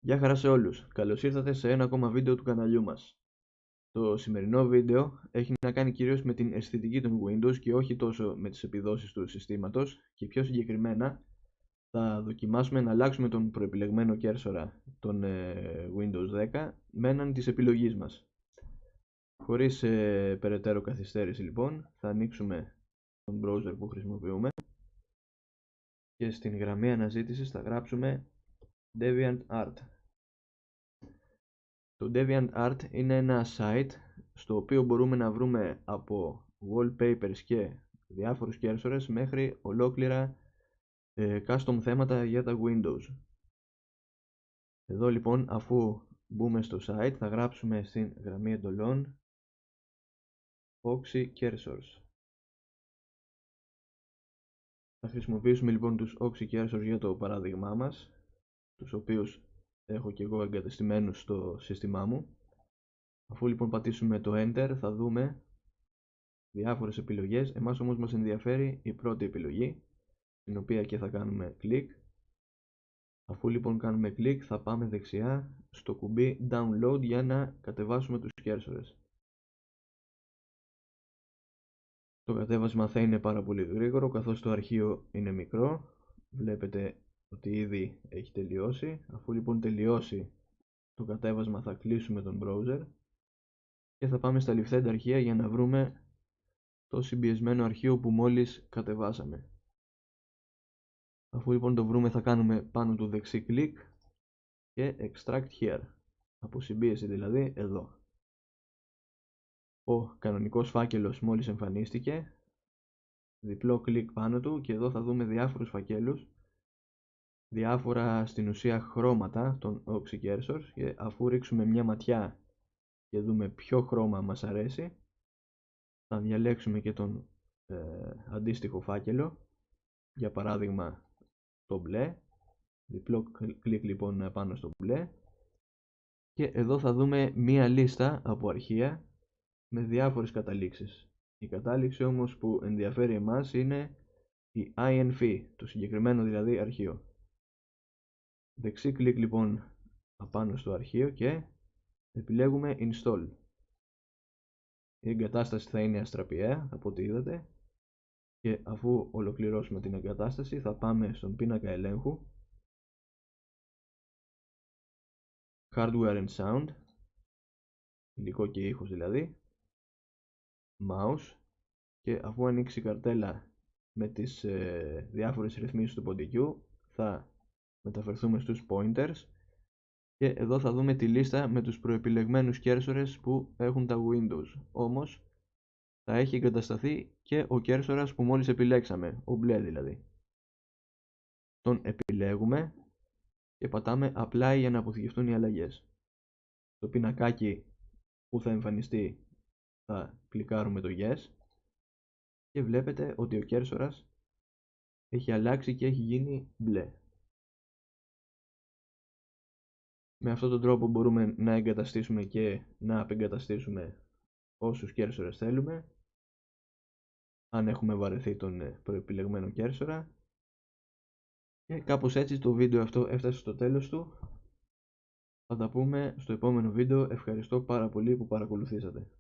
Γεια χαρά σε όλους, καλώς ήρθατε σε ένα ακόμα βίντεο του καναλιού μας. Το σημερινό βίντεο έχει να κάνει κυρίως με την αισθητική των Windows και όχι τόσο με τις επιδόσεις του συστήματος, και πιο συγκεκριμένα θα δοκιμάσουμε να αλλάξουμε τον προεπιλεγμένο κέρσορα των Windows 10 με έναν της επιλογής μας. Χωρίς περαιτέρω καθυστέρηση λοιπόν, θα ανοίξουμε τον browser που χρησιμοποιούμε και στην γραμμή αναζήτησης θα γράψουμε DeviantArt. Το DeviantArt είναι ένα site στο οποίο μπορούμε να βρούμε από wallpapers και διάφορους κέρσορες μέχρι ολόκληρα custom θέματα για τα Windows. Εδώ λοιπόν, αφού μπούμε στο site, θα γράψουμε στην γραμμή εντολών Oxy Cursors. Θα χρησιμοποιήσουμε λοιπόν τους Oxy Cursors για το παράδειγμά μας, τους οποίους έχω και εγώ εγκατεστημένους στο σύστημά μου. Αφού λοιπόν πατήσουμε το Enter θα δούμε διάφορες επιλογές. Εμάς όμως μας ενδιαφέρει η πρώτη επιλογή, την οποία και θα κάνουμε κλικ. Αφού λοιπόν κάνουμε κλικ θα πάμε δεξιά στο κουμπί Download για να κατεβάσουμε τους κέρσορες. Το κατέβασμα θα είναι πάρα πολύ γρήγορο, καθώς το αρχείο είναι μικρό. Βλέπετε ότι ήδη έχει τελειώσει. Αφού λοιπόν τελειώσει το κατέβασμα θα κλείσουμε τον browser και θα πάμε στα ληφθέντα αρχεία για να βρούμε το συμπιεσμένο αρχείο που μόλις κατεβάσαμε. Αφού λοιπόν το βρούμε θα κάνουμε πάνω του δεξί κλικ και extract here, αποσυμπίεση δηλαδή εδώ. Ο κανονικός φάκελος μόλις εμφανίστηκε, διπλό κλικ πάνω του και εδώ θα δούμε διάφορους φακέλους, διάφορα στην ουσία χρώματα των Oxy Cursors, και αφού ρίξουμε μια ματιά και δούμε ποιο χρώμα μας αρέσει θα διαλέξουμε και τον αντίστοιχο φάκελο, για παράδειγμα το μπλε. Διπλό κλικ λοιπόν πάνω στο μπλε και εδώ θα δούμε μία λίστα από αρχεία με διάφορες καταλήξεις. Η κατάληξη όμως που ενδιαφέρει εμάς είναι η INF, το συγκεκριμένο δηλαδή αρχείο. Δεξί κλικ λοιπόν απάνω στο αρχείο και επιλέγουμε Install. Η εγκατάσταση θα είναι αστραπιαία από ό,τι είδατε, και αφού ολοκληρώσουμε την εγκατάσταση θα πάμε στον πίνακα ελέγχου Hardware and Sound, υλικό και ήχος δηλαδή, Mouse, και αφού ανοίξει η καρτέλα με τις διάφορες ρυθμίσεις του ποντικού θα μεταφερθούμε στους pointers και εδώ θα δούμε τη λίστα με τους προεπιλεγμένους κέρσορες που έχουν τα Windows. Όμως θα έχει εγκατασταθεί και ο κέρσορας που μόλις επιλέξαμε, ο μπλε δηλαδή. Τον επιλέγουμε και πατάμε Apply για να αποθηκευτούν οι αλλαγές. Το πινακάκι που θα εμφανιστεί θα κλικάρουμε το Yes και βλέπετε ότι ο κέρσορας έχει αλλάξει και έχει γίνει μπλε. Με αυτόν τον τρόπο μπορούμε να εγκαταστήσουμε και να απεγκαταστήσουμε όσους κέρσορες θέλουμε, αν έχουμε βαρεθεί τον προεπιλεγμένο κέρσορα. Και κάπως έτσι το βίντεο αυτό έφτασε στο τέλος του. Θα τα πούμε στο επόμενο βίντεο. Ευχαριστώ πάρα πολύ που παρακολουθήσατε.